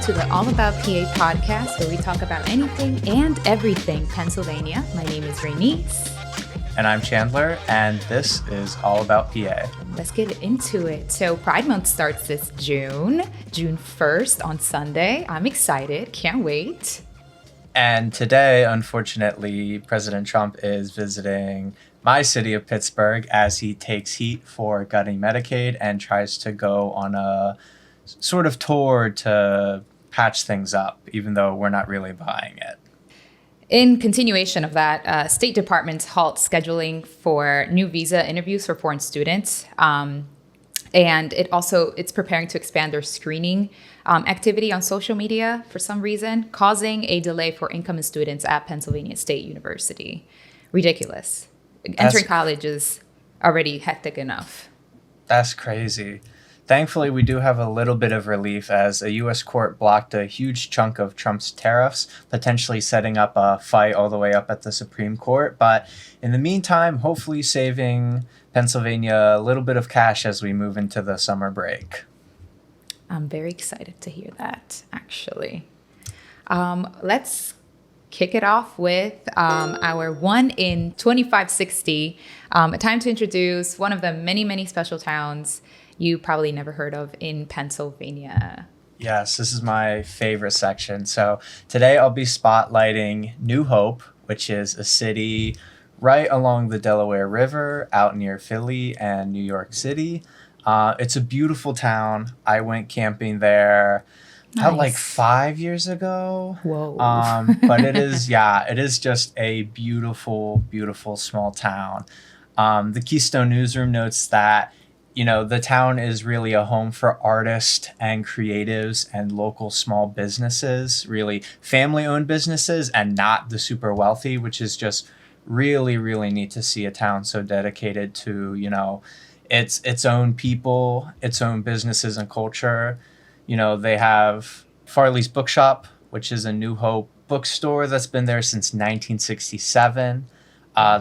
to the All About PA podcast, where we talk about anything and everything Pennsylvania. My name is Reinys. And I'm Chandler, and this is All About PA. Let's get into it. So Pride Month starts this June 1st on Sunday. I'm excited. Can't wait. And today, unfortunately, President Trump is visiting my city of Pittsburgh as he takes heat for gutting Medicaid and tries to go on a sort of tour to patch things up, even though we're not really buying it. In continuation of that, State Department's halt scheduling for new visa interviews for foreign students. And it's preparing to expand their screening activity on social media for some reason, causing a delay for incoming students at Pennsylvania State University. Ridiculous. Entering college is already hectic enough. That's crazy. Thankfully, we do have a little bit of relief as a U.S. court blocked a huge chunk of Trump's tariffs, potentially setting up a fight all the way up at the Supreme Court. But in the meantime, hopefully saving Pennsylvania a little bit of cash as we move into the summer break. I'm very excited to hear that, actually. Let's kick it off with our 1 in 2560. A time to introduce one of the many, many special towns you probably never heard of in Pennsylvania. Yes, this is my favorite section. So today I'll be spotlighting New Hope, which is a city right along the Delaware River out near Philly and New York City. It's a beautiful town. I went camping there about like 5 years ago. Whoa. But it is just a beautiful, beautiful small town. The Keystone Newsroom notes that the town is really a home for artists and creatives and local small businesses, really family-owned businesses and not the super wealthy, which is just really, really neat to see a town so dedicated to, its own people, its own businesses and culture. They have Farley's Bookshop, which is a New Hope bookstore that's been there since 1967.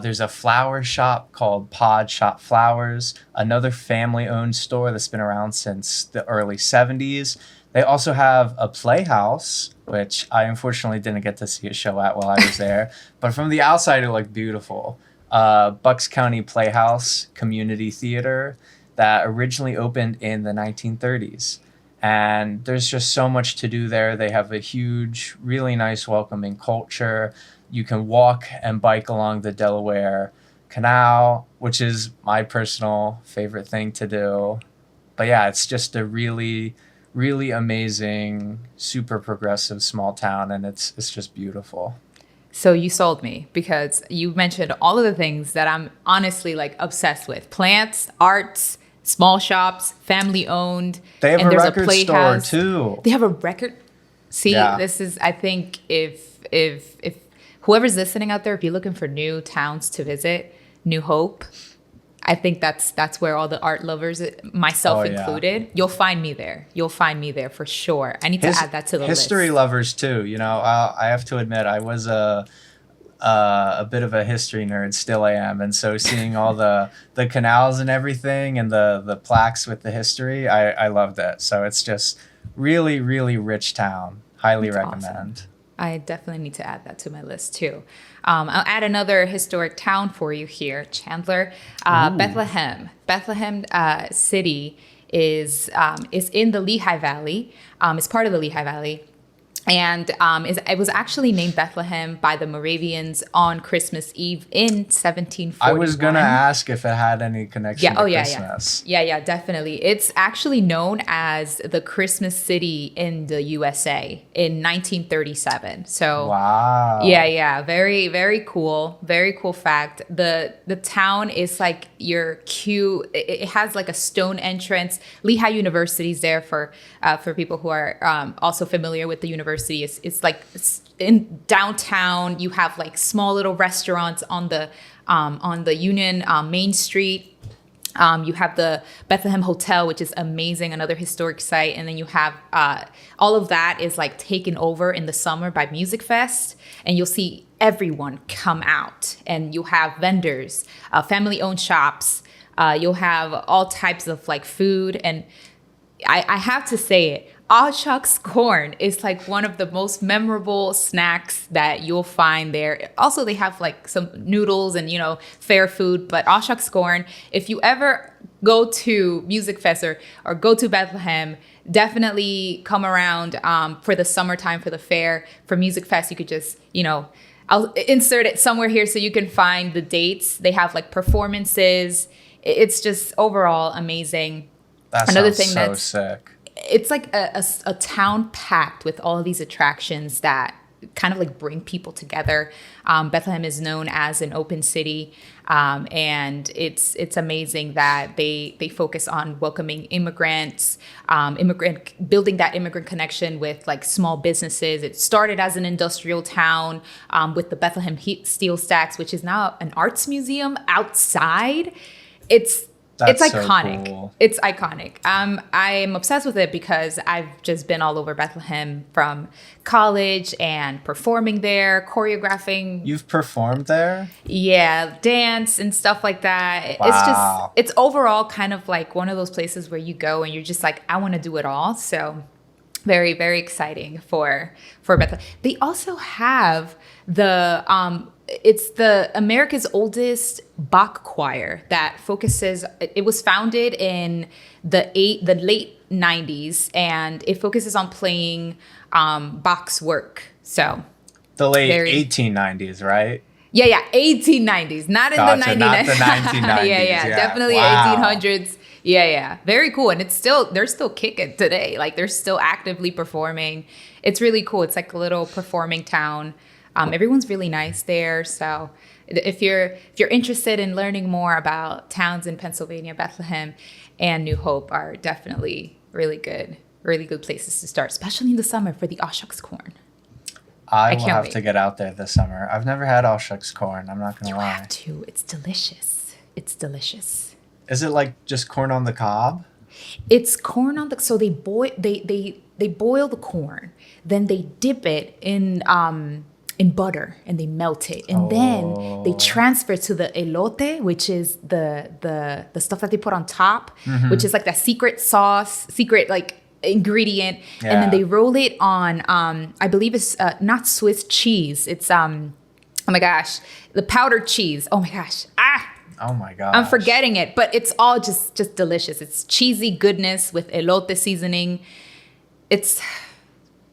There's a flower shop called Pod Shop Flowers, another family-owned store that's been around since the early 70s. They also have a playhouse, which I unfortunately didn't get to see a show at while I was there. But from the outside, it looked beautiful. Bucks County Playhouse Community Theater that originally opened in the 1930s. And there's just so much to do there. They have a huge, really nice, welcoming culture. You can walk and bike along the Delaware Canal, which is my personal favorite thing to do. But yeah, it's just a really, really amazing, super progressive small town, and it's just beautiful. So you sold me because you mentioned all of the things that I'm honestly obsessed with. Plants, arts, small shops, family owned. They have a record store too. They have a record. See, yeah. This is, I think if whoever's listening out there, if you're looking for new towns to visit, New Hope, I think that's where all the art lovers, myself included, you'll find me there. You'll find me there for sure. I need to add that to the list. History lovers too. I have to admit, I was a bit of a history nerd, still I am. And so seeing all the canals and everything and the plaques with the history, I loved it. So it's just really, really rich town. Highly recommend. Awesome. I definitely need to add that to my list too. I'll add another historic town for you here, Chandler. Bethlehem. Bethlehem City is in the Lehigh Valley. It's part of the Lehigh Valley. And it was actually named Bethlehem by the Moravians on Christmas Eve in 1741. I was going to ask if it had any connection to Christmas. Yeah, definitely. It's actually known as the Christmas city in the USA in 1937. So, wow. Yeah. Very, very cool. Very cool fact. The town is like your cute. It has like a stone entrance. Lehigh University is there for people who are also familiar with the university. It's like in downtown. You have like small little restaurants on the Union Main Street. You have the Bethlehem Hotel, which is amazing, another historic site. And then you have all of that is like taken over in the summer by Music Fest. And you'll see everyone come out. And you have vendors, family-owned shops. You'll have all types of like food. And I have to say it. All Shucks corn is like one of the most memorable snacks that you'll find there. Also, they have like some noodles and, fair food, but All Shucks corn, if you ever go to Music Fest or go to Bethlehem, definitely come around for the summertime for the fair. For Music Fest, you could just, I'll insert it somewhere here so you can find the dates. They have like performances. It's just overall amazing. That Another sounds thing so that's sick. it's like a town packed with all of these attractions that kind of like bring people together. Bethlehem is known as an open city, and it's amazing that they focus on welcoming immigrants, building that immigrant connection with like small businesses. It started as an industrial town with the Bethlehem Steel Stacks, which is now an arts museum outside. It's That's so iconic. cool. It's iconic. I'm obsessed with it because I've just been all over Bethlehem from college and performing there, choreographing. You've performed there? Yeah, dance and stuff like that. Wow. It's overall kind of like one of those places where you go and you're just like, I want to do it all. So very, very exciting for Bethlehem. They also have it's the America's oldest Bach choir that focuses. It was founded in the late 90s, and it focuses on playing Bach's work. So The late 1890s, right? yeah, 1890s, not in Gotcha, the 1990s. not the 1990s. yeah, definitely Wow. 1800s. Yeah, very cool, and they're still kicking today. Like they're still actively performing. It's really cool. It's like a little performing town. Everyone's really nice there. So if you're interested in learning more about towns in Pennsylvania, Bethlehem and New Hope are definitely really good places to start, especially in the summer for the All Shucks corn. I will can't have wait. to get out there this summer. I've never had all shucks corn. I'm not gonna You lie. have to. It's delicious. It's delicious. Is it like just corn on the cob? It's corn on the so they boil they boil the corn, then they dip it in butter and they melt it, and then they transfer to the elote, which is the stuff that they put on top, which is like that secret like ingredient, and then Yeah. they roll it on I believe it's not Swiss cheese, it's oh my gosh, the powdered cheese. Oh my gosh, Oh my god. I'm forgetting it, but it's all just delicious. It's cheesy goodness with elote seasoning. It's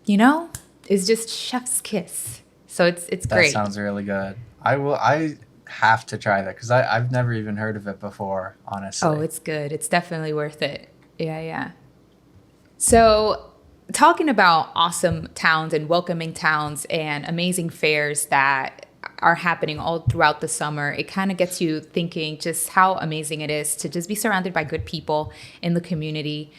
it's just chef's kiss. So it's That great. sounds really good. I have to try that because I've never even heard of it before, honestly. Oh, it's good. It's definitely worth it. Yeah. So, talking about awesome towns and welcoming towns and amazing fairs that are happening all throughout the summer, it kind of gets you thinking just how amazing it is to just be surrounded by good people in the community,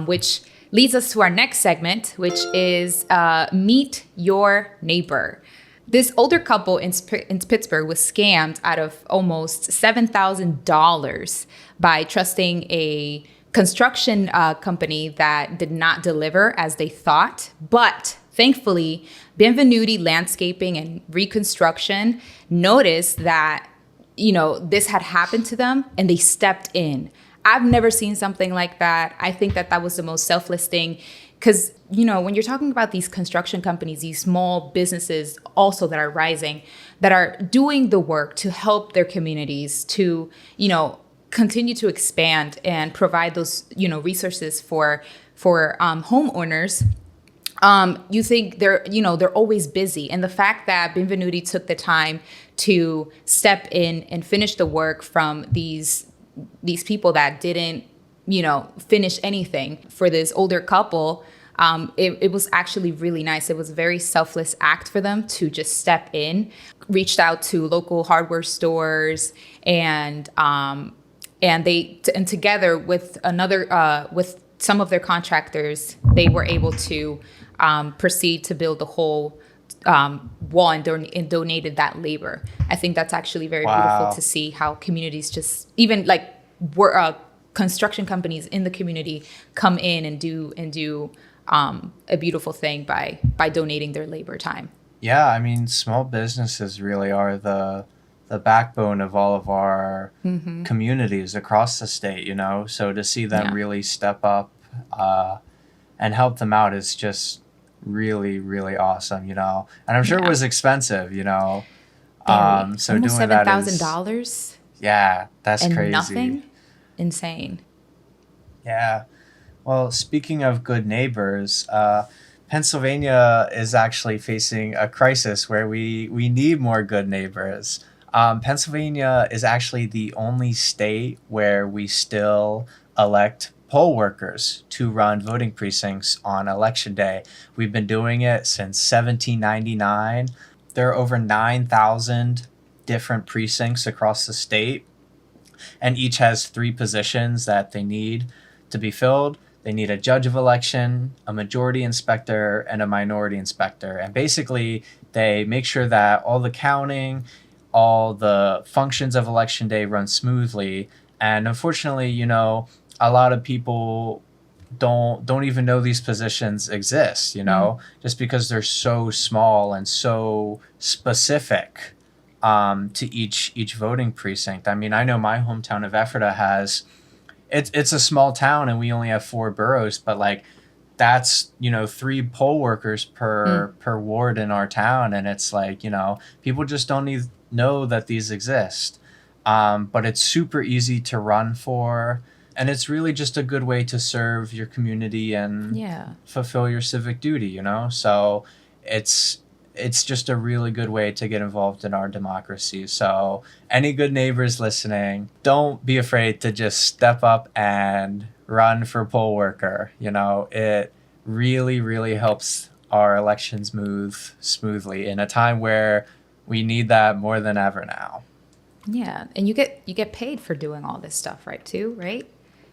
which leads us to our next segment, which is Meet Your Neighbor. This older couple in Pittsburgh was scammed out of almost $7,000 by trusting a construction company that did not deliver as they thought. But thankfully, Benvenuti Landscaping and Reconstruction noticed that, this had happened to them and they stepped in. I've never seen something like that. I think that was the most selfless thing. Because, when you're talking about these construction companies, these small businesses also that are rising, that are doing the work to help their communities to, continue to expand and provide those, resources for homeowners. You think they're always busy. And the fact that Benvenuti took the time to step in and finish the work from these people that didn't, finish anything for this older couple, it was actually really nice. It was a very selfless act for them to just step in, reached out to local hardware stores, and together with with some of their contractors, they were able to proceed to build the whole wall and donated that labor. I think that's actually very beautiful to see how communities just even like construction companies in the community come in and do a beautiful thing by donating their labor time. Yeah, I mean, small businesses really are the backbone of all of our communities across the state, So to see them really step up and help them out is just really, really awesome, you know. And I'm sure it Yeah. was expensive, you know. Very. So Almost doing seven that thousand is, dollars yeah, that's and crazy. nothing. Insane. Yeah. Well, speaking of good neighbors, Pennsylvania is actually facing a crisis where we need more good neighbors. Pennsylvania is actually the only state where we still elect poll workers to run voting precincts on election day. We've been doing it since 1799. There are over 9,000 different precincts across the state, and each has three positions that they need to be filled. They need a judge of election, a majority inspector, and a minority inspector. And basically, they make sure that all the counting, all the functions of election day run smoothly. And unfortunately, you know, a lot of people don't even know these positions exist, you Mm. know, just because they're so small and so specific to each voting precinct. I mean, I know my hometown of Ephrata has, it's a small town and we only have four boroughs, but like that's, you know, three poll workers Mm. per ward in our town, and it's like, you know, people just don't need, know that these exist. But it's super easy to run for, and it's really just a good way to serve your community and Yeah. fulfill your civic duty, you know. So it's it's just a really good way to get involved in our democracy. So any good neighbors listening, don't be afraid to just step up and run for poll worker. You know, it really, really helps our elections move smoothly in a time where we need that more than ever now. Yeah. And you get paid for doing all this stuff, right? Too, right?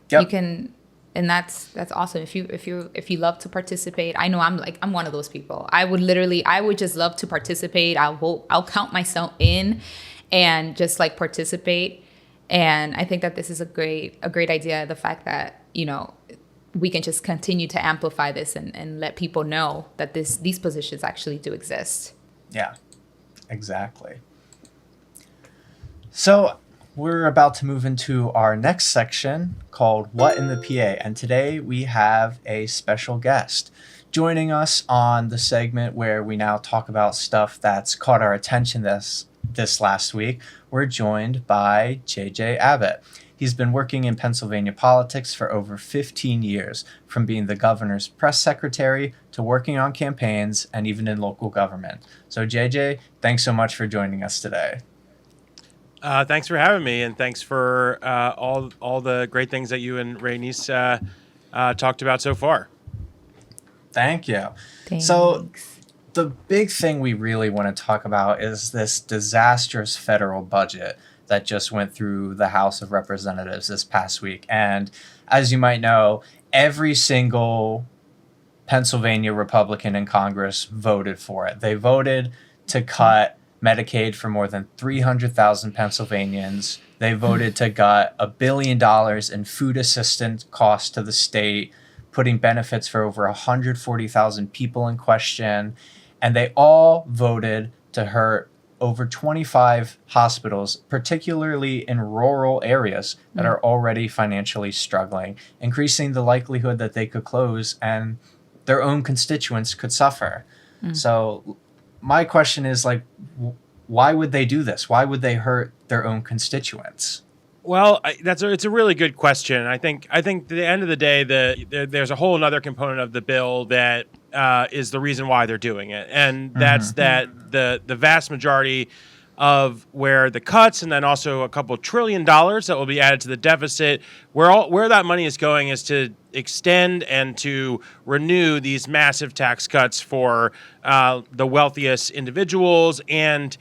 You Yep. can, and that's awesome. If you love to participate, I know I'm one of those people. I would just love to participate. I'll count myself in and just like participate. And I think that this is a great idea. The fact that, we can just continue to amplify this and let people know that these positions actually do exist. Yeah, exactly. So we're about to move into our next section called What in the PA. And today we have a special guest joining us on the segment where we now talk about stuff that's caught our attention this last week. We're joined by JJ Abbott. He's been working in Pennsylvania politics for over 15 years, from being the governor's press secretary to working on campaigns and even in local government. So JJ, thanks so much for joining us today. Thanks for having me, and thanks for all the great things that you and Reinys talked about so far. Thank you. So Thanks. the big thing we really want to talk about is this disastrous federal budget that just went through the House of Representatives this past week. And as you might know, every single Pennsylvania Republican in Congress voted for it. They voted to cut Medicaid for more than 300,000 Pennsylvanians. They voted to cut $1 billion in food assistance costs to the state, putting benefits for over 140,000 people in question. And they all voted to hurt over 25 hospitals, particularly in rural areas that are already financially struggling, increasing the likelihood that they could close and their own constituents could suffer. So my question is like, why would they do this? Why would they hurt their own constituents? Well, it's a really good question. I think at the end of the day, there's a whole other component of the bill that is the reason why they're doing it, and that's that the vast majority of where the cuts and then also a couple $1 trillion that will be added to the deficit, where that money is going is to extend and to renew these massive tax cuts for the wealthiest individuals and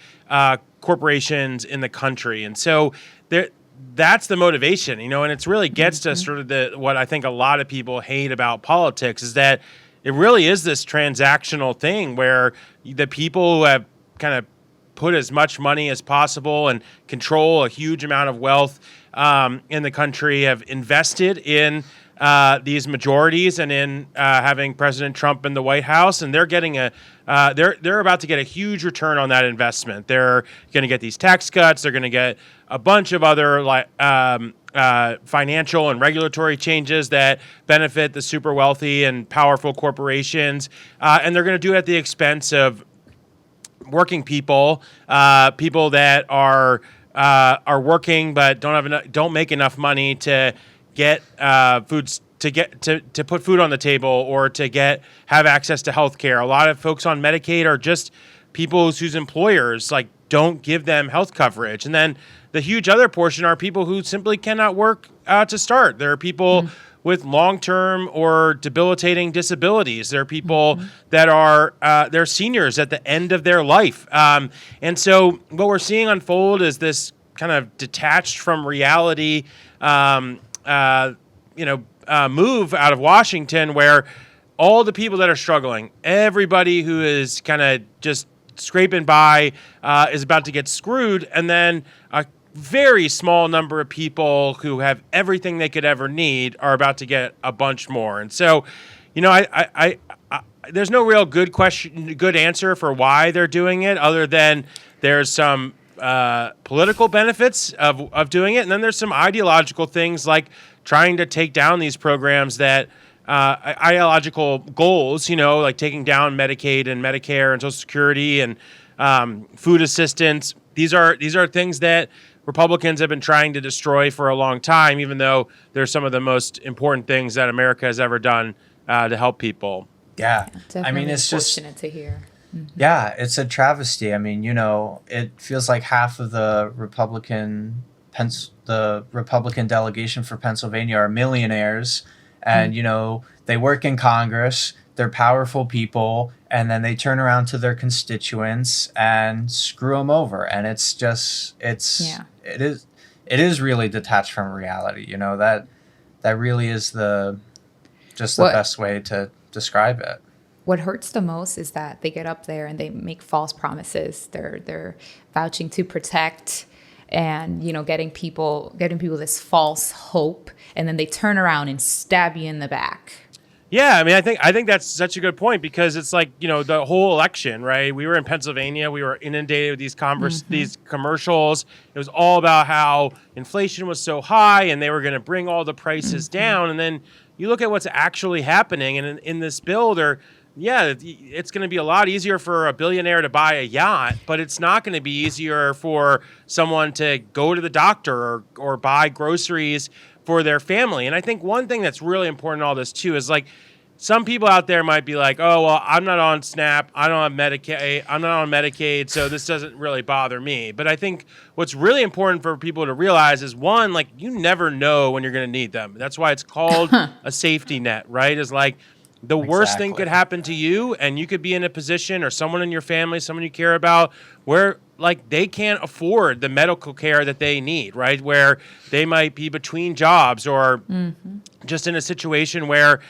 corporations in the country, and so there. That's the motivation, and it's really gets to sort of what I think a lot of people hate about politics is that it really is this transactional thing where the people who have kind of put as much money as possible and control a huge amount of wealth in the country have invested in these majorities and in having President Trump in the White House, and they're getting they're about to get a huge return on that investment. They're going to get these tax cuts. They're going to get a bunch of other financial and regulatory changes that benefit the super wealthy and powerful corporations, and they're going to do it at the expense of working people, people that are working but don't make enough money to get foods to put food on the table or to have access to health care. A lot of folks on Medicaid are just people whose employers like don't give them health coverage. And then the huge other portion are people who simply cannot work to start. There are people with long-term or debilitating disabilities. There are people that are they're seniors at the end of their life. And so what we're seeing unfold is this kind of detached from reality, move out of Washington, where all the people that are struggling, everybody who is kind of just scraping by, is about to get screwed, and then a very small number of people who have everything they could ever need are about to get a bunch more. And so, I there's no real good answer for why they're doing it, other than there's some political benefits of doing it, and then there's some ideological things like trying to take down these programs that ideological goals, like taking down Medicaid and Medicare and Social Security and food assistance. These are things that Republicans have been trying to destroy for a long time, even though they're some of the most important things that America has ever done to help people. Yeah. Definitely I mean, it's fortunate to hear. Yeah, it's a travesty. I mean, it feels like half of the Republican delegation for Pennsylvania are millionaires, and they work in Congress. They're powerful people, and then they turn around to their constituents and screw them over. And it is really detached from reality. That really is the best way to describe it. What hurts the most is that they get up there and they make false promises. They're vouching to protect and getting people this false hope, and then they turn around and stab you in the back. Yeah, I mean, I think that's such a good point, because it's like, the whole election, right? We were in Pennsylvania, we were inundated with these commercials. It was all about how inflation was so high and they were going to bring all the prices down. And then you look at what's actually happening, and in this bill, it's going to be a lot easier for a billionaire to buy a yacht, but it's not going to be easier for someone to go to the doctor or buy groceries for their family. And I think one thing that's really important in all this too is, like, some people out there might be like, oh, well, I'm not on SNAP, I don't have Medicaid, I'm not on Medicaid, so this doesn't really bother me. But I think what's really important for people to realize is, one, like, you never know when you're going to need them. That's why it's called a safety net, right? Is like, the worst thing could happen to you, and you could be in a position, or someone in your family, someone you care about, where like they can't afford the medical care that they need, right? Where they might be between jobs, or just in a situation where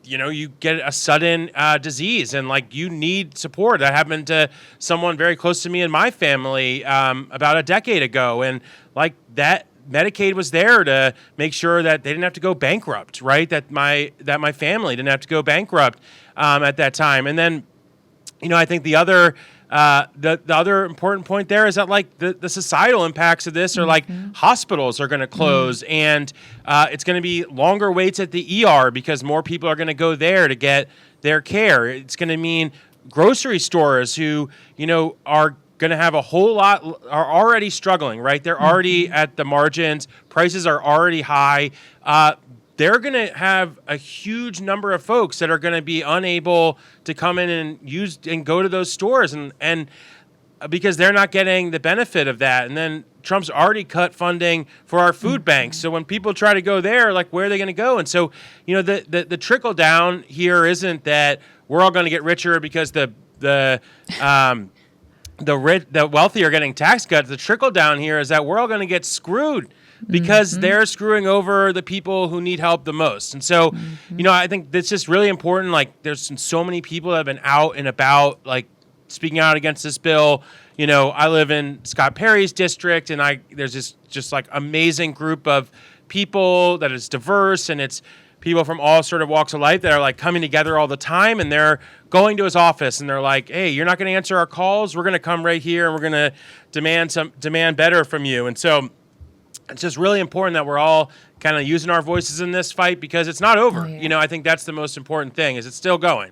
you get a sudden disease and like you need support. That happened to someone very close to me in my family about a decade ago, and like that. Medicaid was there to make sure that they didn't have to go bankrupt, right? That my family didn't have to go bankrupt at that time. And then, I think the other important point there is that, like, the societal impacts of this are like hospitals are going to close, and it's going to be longer waits at the ER because more people are going to go there to get their care. It's going to mean grocery stores who are going to have a whole lot, are already struggling, right? They're already at the margins. Prices are already high. They're going to have a huge number of folks that are going to be unable to come in and use and go to those stores, and because they're not getting the benefit of that. And then Trump's already cut funding for our food banks. So when people try to go there, like, where are they going to go? And so, the trickle down here isn't that we're all going to get richer because the wealthy are getting tax cuts. The trickle down here is that we're all going to get screwed because they're screwing over the people who need help the most. And so, I think that's just really important. Like, there's so many people that have been out and about, like, speaking out against this bill. I live in Scott Perry's district, and there's this just like amazing group of people that is diverse, and it's people from all sort of walks of life that are like coming together all the time, and they're going to his office and they're like, hey, you're not going to answer our calls. We're going to come right here and we're going to demand better from you. And so, it's just really important that we're all kind of using our voices in this fight because it's not over. Oh, yeah. You know, I think that's the most important thing is it's still going.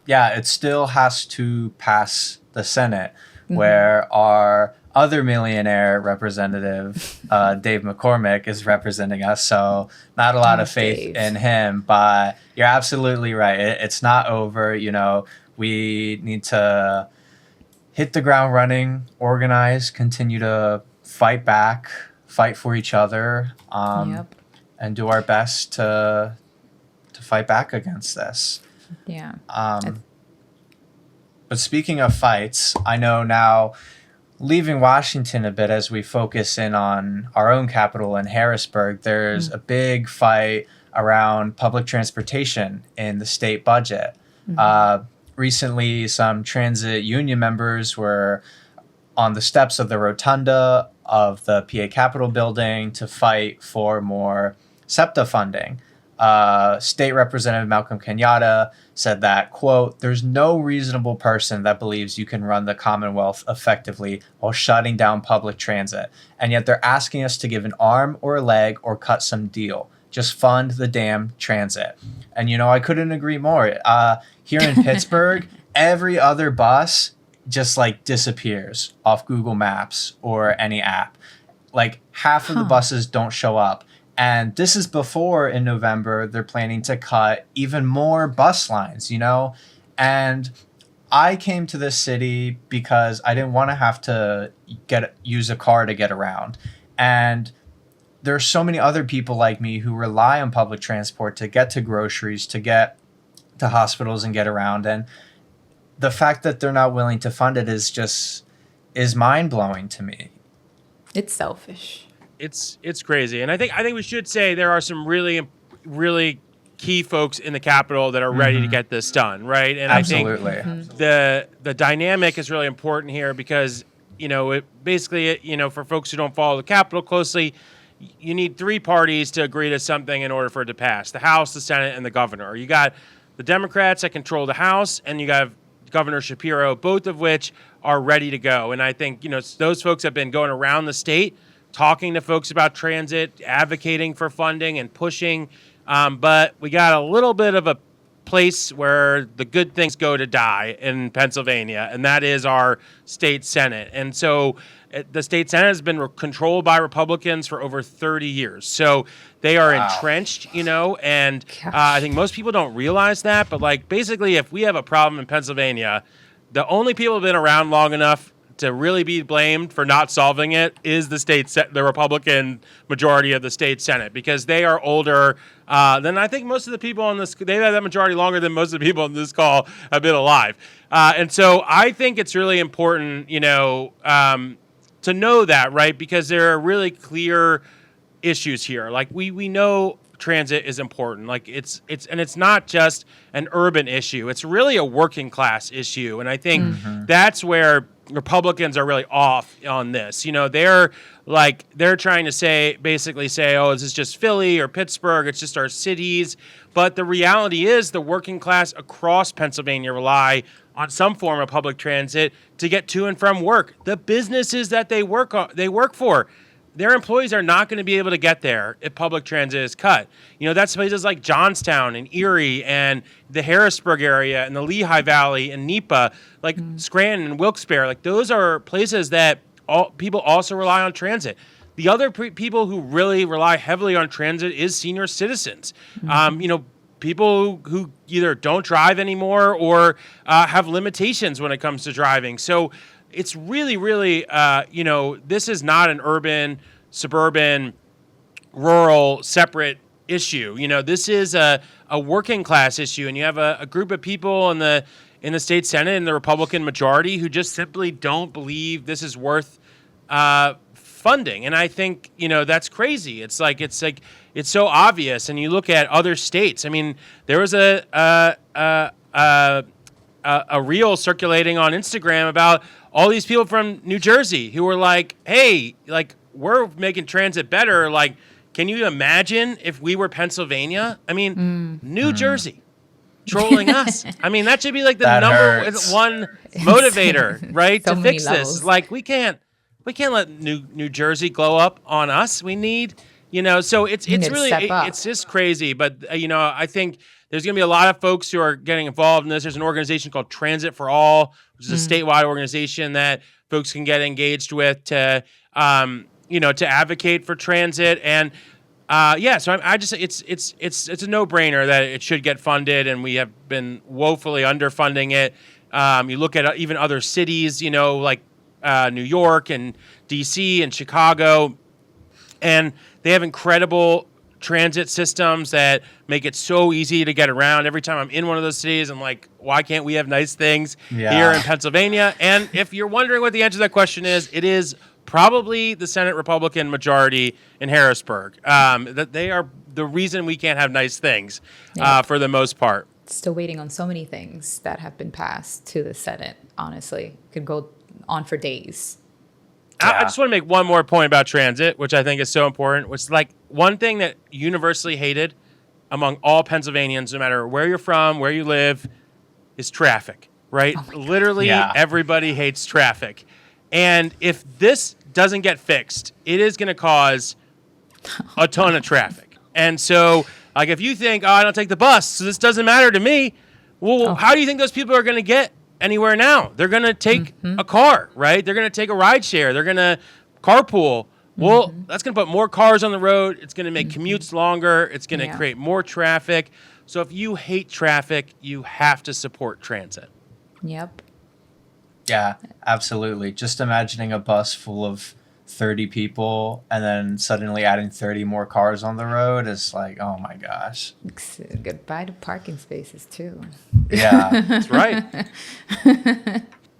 Yeah, it still has to pass the Senate, where our other millionaire representative, Dave McCormick, is representing us. So not a lot of faith Dave. in him, but you're absolutely right. It's not over. You know, we need to hit the ground running, organize, continue to fight back, fight for each other, Yep. and do our best to fight back against this. Yeah. But speaking of fights, I know now, leaving Washington a bit as we focus in on our own capital in Harrisburg, there's a big fight around public transportation in the state budget. Recently, some transit union members were on the steps of the rotunda of the PA Capitol building to fight for more SEPTA funding. State Representative Malcolm Kenyatta said that, quote, "There's no reasonable person that believes you can run the Commonwealth effectively while shutting down public transit. And yet they're asking us to give an arm or a leg or cut some deal. Just fund the damn transit." And, you know, I couldn't agree more. Here in Pittsburgh, every other bus just like disappears off Google Maps or any app. Like half of the buses don't show up. And this is before in November, they're planning to cut even more bus lines, you know? And I came to this city because I didn't want to have to use a car to get around. And there's so many other people like me who rely on public transport to get to groceries, to get to hospitals and get around. And the fact that they're not willing to fund it is mind-blowing to me. It's selfish. It's crazy, and I think we should say there are some really key folks in the Capitol that are ready to get this done, right? And Absolutely. I think the dynamic is really important here because you know it basically you know for folks who don't follow the Capitol closely, you need three parties to agree to something in order for it to pass: the House, the Senate, and the governor. You got the Democrats that control the House, and you got Governor Shapiro, both of which are ready to go. And I think you know those folks have been going around the state, talking to folks about transit, advocating for funding and pushing. But we got a little bit of a place where the good things go to die in Pennsylvania, and that is our state Senate. And so the state Senate has been controlled by Republicans for over 30 years. So they are entrenched, you know, and I think most people don't realize that. But like basically, if we have a problem in Pennsylvania, the only people who have been around long enough to really be blamed for not solving it is the Republican majority of the state Senate, because they are older than I think most of the people on this. They've had that majority longer than most of the people on this call have been alive. And so I think it's really important, you know, to know that, right? Because there are really clear issues here. Like we know transit is important. Like it's not just an urban issue. It's really a working class issue. And I think that's where Republicans are really off on this. You know, they're trying to basically say, oh, this is just Philly or Pittsburgh. It's just our cities. But the reality is the working class across Pennsylvania rely on some form of public transit to get to and from work. The businesses that they work for, their employees are not going to be able to get there if public transit is cut. You know, that's places like Johnstown and Erie and the Harrisburg area and the Lehigh Valley and Nepa, like Scranton and Wilkes-Barre. Like those are places that people also rely on transit. The other people who really rely heavily on transit is senior citizens. You know, people who either don't drive anymore or have limitations when it comes to driving. So it's really, really, you know, this is not an urban, suburban, rural, separate issue. You know, this is a working class issue, and you have a group of people in the state Senate and the Republican majority who just simply don't believe this is worth funding. And I think, you know, that's crazy. It's so obvious. And you look at other states. I mean, there was a reel circulating on Instagram about all these people from New Jersey who were like, hey, like, we're making transit better. Like, can you imagine if we were Pennsylvania? I mean, New Jersey trolling us. I mean, that should be like the number one motivator, right? So to fix many this. levels. Like, we can't We can't let New Jersey glow up on us. We need, so it's need to really step up. it's just crazy. But I think there's going to be a lot of folks who are getting involved in this. There's an organization called Transit for All, which is a statewide organization that folks can get engaged with to to advocate for transit. And so I just it's a no-brainer that it should get funded, and we have been woefully underfunding it. You look at even other cities, like New York and DC and Chicago, and they have incredible transit systems that make it so easy to get around. Every time I'm in one of those cities, I'm like, why can't we have nice things here in Pennsylvania? And if you're wondering what the answer to that question is, it is probably the Senate Republican majority in Harrisburg. That they are the reason we can't have nice things for the most part. Still waiting on so many things that have been passed to the Senate. Honestly, could go on for days. I just want to make one more point about transit, which I think is so important, which is like one thing that universally hated among all Pennsylvanians, no matter where you're from, where you live, is traffic, right? Literally everybody hates traffic. And if this doesn't get fixed, it is going to cause a ton of traffic. And so, like, if you think, I don't take the bus, so this doesn't matter to me, well, how do you think those people are going to get anywhere now? They're going to take a car, right? They're going to take a ride share. They're going to carpool. Well, that's going to put more cars on the road. It's going to make commutes longer. It's going to create more traffic. So if you hate traffic, you have to support transit. Yep. Yeah, absolutely. Just imagining a bus full of 30 people and then suddenly adding 30 more cars on the road is like, oh my gosh. Goodbye to parking spaces too. Yeah. That's right.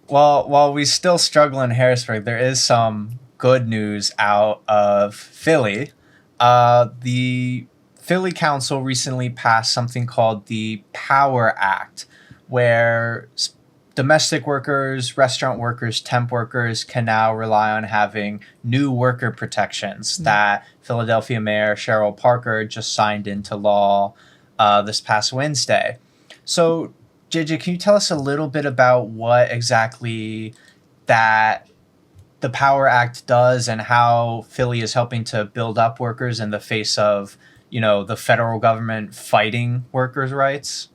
Well, while we still struggle in Harrisburg, there is some good news out of Philly. The Philly Council recently passed something called the Power Act, where domestic workers, restaurant workers, temp workers can now rely on having new worker protections that Philadelphia Mayor Cheryl Parker just signed into law this past Wednesday. So, JJ, can you tell us a little bit about what exactly that the Power Act does and how Philly is helping to build up workers in the face of, the federal government fighting workers' rights?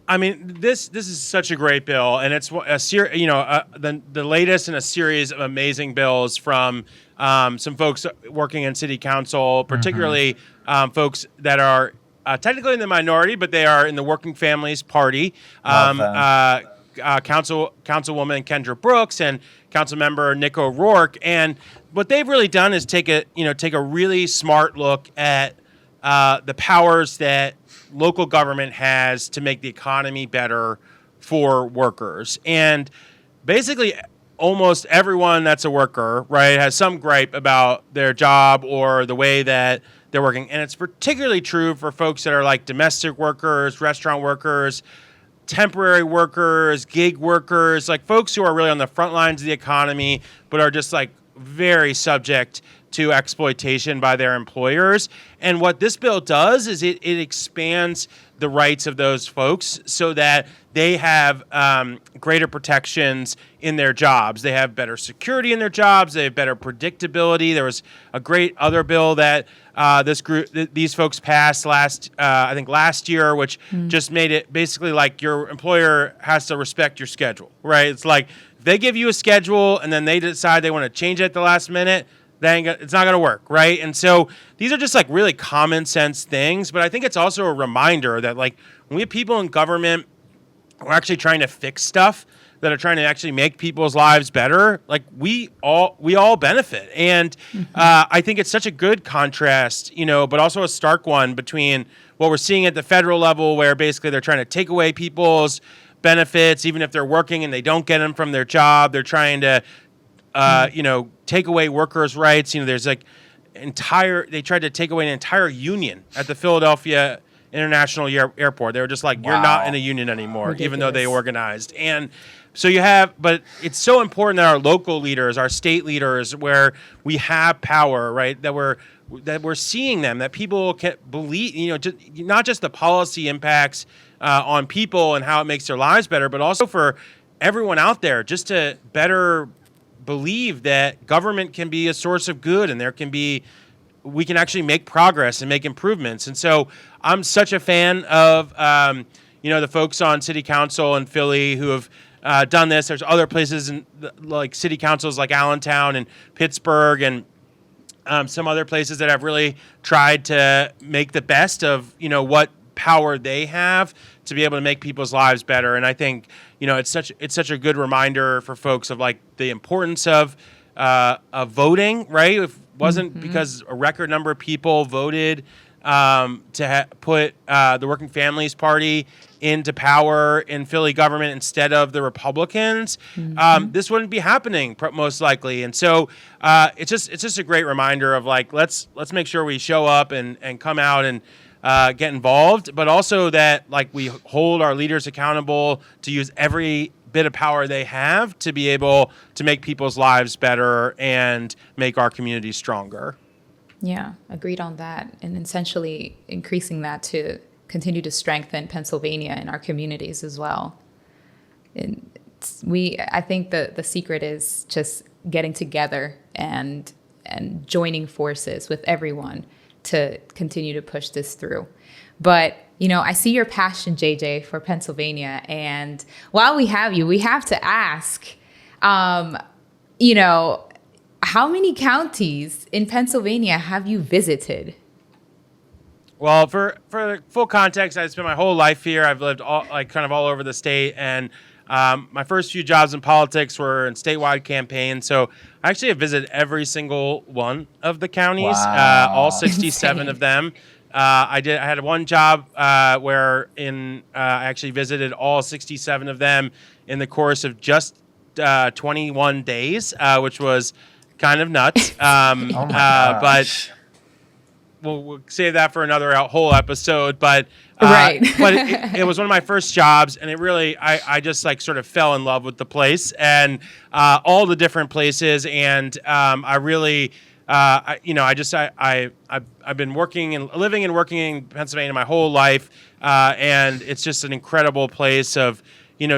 I mean, this is such a great bill, and it's the latest in a series of amazing bills from some folks working in city council, particularly folks that are technically in the minority, but they are in the Working Families Party. Councilwoman Kendra Brooks and Councilmember Nick O'Rourke, and what they've really done is take a really smart look at the powers that local government has to make the economy better for workers. And basically almost everyone that's a worker, right, has some gripe about their job or the way that they're working. And it's particularly true for folks that are like domestic workers, restaurant workers, temporary workers, gig workers, like folks who are really on the front lines of the economy, but are just like very subject to exploitation by their employers. And what this bill does is it expands the rights of those folks so that they have greater protections in their jobs. They have better security in their jobs. They have better predictability. There was a great other bill that these folks passed last year, which just made it basically like your employer has to respect your schedule, right? It's like if they give you a schedule and then they decide they want to change it at the last minute, it's not going to work, right? And so these are just like really common sense things, but I think it's also a reminder that like when we have people in government who are actually trying to fix stuff, that are trying to actually make people's lives better, like we all benefit. And I think it's such a good contrast, but also a stark one between what we're seeing at the federal level, where basically they're trying to take away people's benefits, even if they're working and they don't get them from their job. They're trying to take away workers' rights. There's they tried to take away an entire union at the Philadelphia International Airport. They were just like, you're not in a union anymore, even though they organized. And so but it's so important that our local leaders, our state leaders, where we have power, right, that we're seeing them, that people can believe, not just the policy impacts on people and how it makes their lives better, but also for everyone out there just to better believe that government can be a source of good, and we can actually make progress and make improvements. And so I'm such a fan of, the folks on city council in Philly who have done this. There's other places like city councils like Allentown and Pittsburgh and some other places that have really tried to make the best of, what power they have to be able to make people's lives better. And I think, it's such a good reminder for folks of like the importance of voting, right? If it wasn't because a record number of people voted to put the Working Families Party into power in Philly government instead of the Republicans, this wouldn't be happening most likely. And so it's just a great reminder of like, let's make sure we show up and come out and get involved, but also that like we hold our leaders accountable to use every bit of power they have to be able to make people's lives better and make our communities stronger. Yeah, agreed on that. And essentially increasing that to continue to strengthen Pennsylvania and our communities as well. And I think the secret is just getting together and joining forces with everyone to continue to push this through. But, I see your passion, JJ, for Pennsylvania. And while we have you, we have to ask, how many counties in Pennsylvania have you visited? Well, for full context, I spent my whole life here. I've lived kind of all over the state, and my first few jobs in politics were in statewide campaigns. So I actually have visited every single one of the counties, Wow. all 67 Insane. of them. I had one job where I actually visited all 67 of them in the course of just 21 days, which was kind of nuts. Oh my gosh. But we'll save that for another whole episode. But Right. but it was one of my first jobs, and it really I just like sort of fell in love with the place and all the different places, and I really. I've been working and living and working in Pennsylvania my whole life, and it's just an incredible place of,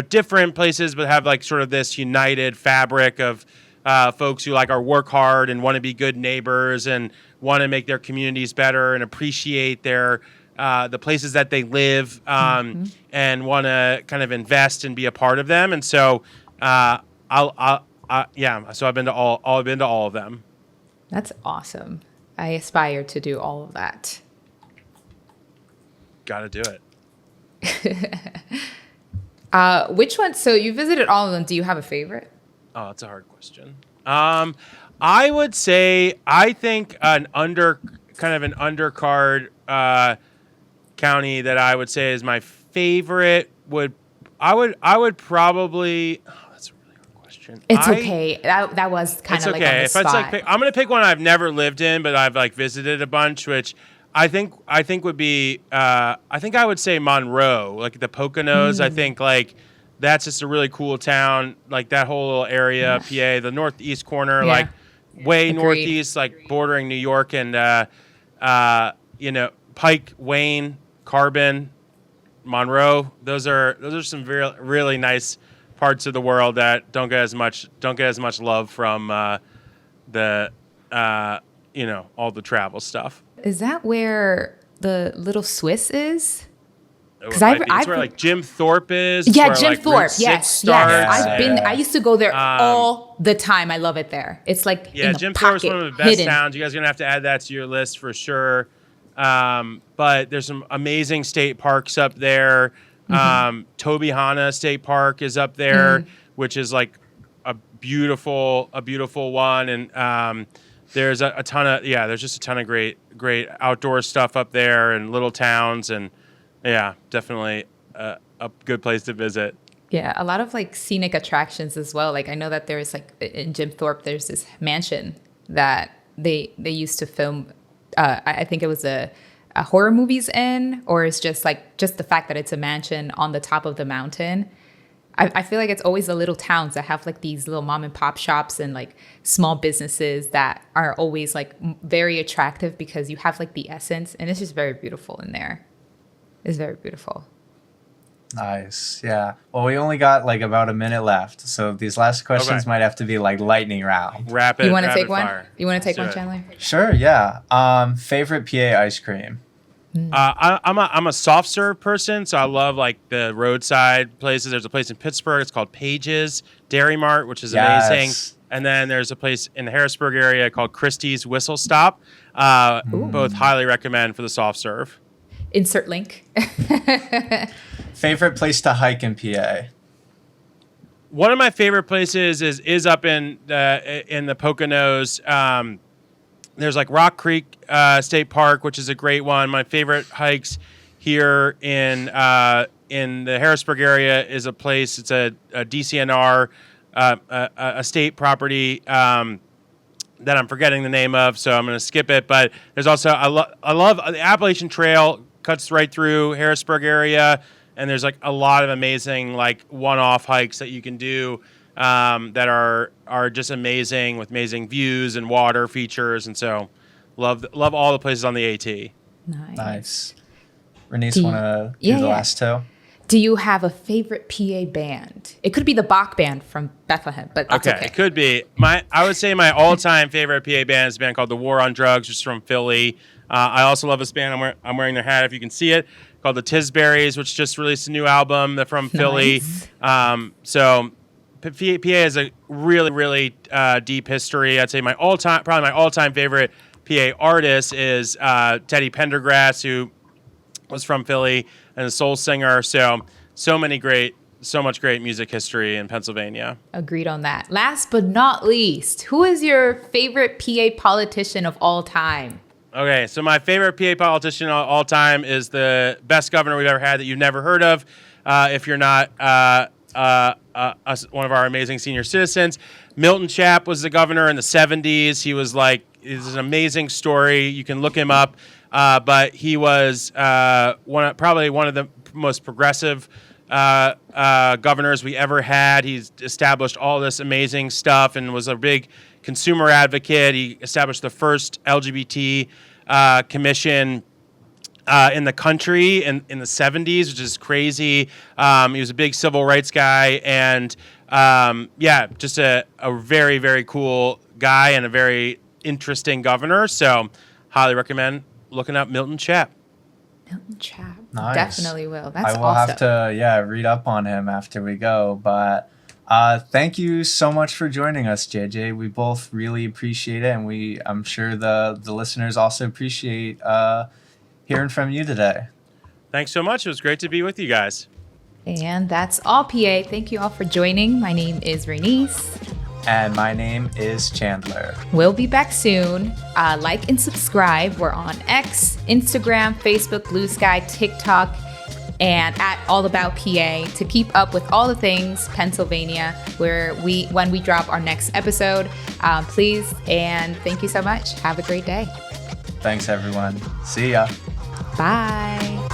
different places, but have like sort of this united fabric of folks who like work hard and want to be good neighbors and want to make their communities better and appreciate their the places that they live and want to kind of invest and be a part of them. And so so I've been to all of them. That's awesome. I aspire to do all of that. Got to do it. Which one? So you visited all of them. Do you have a favorite? Oh, that's a hard question. I would say I think an undercard county that I would say is my favorite would probably. Oh, that's a really hard question. It's okay. That was kind of like on the If spot. it's like I'm gonna pick one I've never lived in, but I've like visited a bunch, which I think would be. I think I would say Monroe, like the Poconos. I think like. That's just a really cool town, like that whole little area, PA, the northeast corner, like way Agreed. northeast, like bordering New York and, Pike, Wayne, Carbon, Monroe. Those are some really nice parts of the world that don't get as much love from all the travel stuff. Is that where the Little Swiss is? Because it's where like Jim Thorpe is. Yeah, where, Jim like, Thorpe. Route 6 Yes. starts. I've been. I used to go there all the time. I love it there. It's like in the Jim pocket, Thorpe's one of the best hidden. towns. You guys are gonna have to add that to your list for sure. But there's some amazing state parks up there. Tobyhanna State Park is up there, which is like a beautiful one. And there's a ton of there's just a ton of great outdoor stuff up there and little towns and. Yeah, definitely a good place to visit. Yeah, a lot of like scenic attractions as well. Like I know that there's like in Jim Thorpe, there's this mansion that they used to film. I think it was a horror movies in, or it's just the fact that it's a mansion on the top of the mountain. I feel like it's always the little towns that have like these little mom and pop shops and like small businesses that are always like very attractive because you have like the essence, and it's just very beautiful in there. It's very beautiful. Nice. Yeah. Well, we only got like about a minute left, so these last questions Okay. might have to be like lightning round. Rapid. You want to rapid take one? fire. You want to take Let's one, do it. Chandler? Sure. Yeah. Favorite PA ice cream. I'm a soft serve person, so I love like the roadside places. There's a place in Pittsburgh. It's called Page's Dairy Mart, which is amazing. Yes. And then there's a place in the Harrisburg area called Christie's Whistle Stop. Both highly recommend for the soft serve. Insert link. Favorite place to hike in PA. One of my favorite places is up in the Poconos. There's like Rock Creek State Park, which is a great one. My favorite hikes here in the Harrisburg area is a place. It's a DCNR, a state property that I'm forgetting the name of, so I'm going to skip it. But there's also I love the Appalachian Trail cuts right through Harrisburg area, and there's like a lot of amazing like one-off hikes that you can do. That are just amazing with amazing views and water features, and so love all the places on the AT. Nice. Reinys, want to do the last two? Do you have a favorite PA band? It could be the Bach band from Bethlehem, but that's okay. It could be I would say my all-time favorite PA band is a band called The War on Drugs, which is from Philly. I also love this band. I'm wearing their hat if you can see it, called the Tisberries, which just released a new album. They're from Philly. So PA has a really, really deep history. I'd say probably my all-time favorite PA artist is Teddy Pendergrass, who was from Philly and a soul singer. So much great music history in Pennsylvania. Agreed on that. Last but not least, who is your favorite PA politician of all time? Okay, so my favorite PA politician of all time is the best governor we've ever had that you've never heard of, if you're not one of our amazing senior citizens. Milton Chapp was the governor in the 70s. He was it's an amazing story. You can look him up. But he was probably one of the most progressive governors we ever had. He's established all this amazing stuff and was a big consumer advocate. He established the first LGBT commission in the country in the 70s, which is crazy. He was a big civil rights guy, and just a very, very cool guy and a very interesting governor. So highly recommend looking up Milton Chapp. Milton Chapp. Nice. Definitely will. That's I will awesome. have to read up on him after we go. But thank you so much for joining us, JJ. We both really appreciate it, and I'm sure the listeners also appreciate hearing from you today. Thanks so much. It was great to be with you guys. And that's all, PA. Thank you all for joining. My name is Reinys. And my name is Chandler. We'll be back soon. Like and subscribe. We're on X, Instagram, Facebook, Blue Sky, TikTok, and at All About PA to keep up with all the things Pennsylvania when we drop our next episode. Please, and thank you so much. Have a great day. Thanks, everyone. See ya. Bye.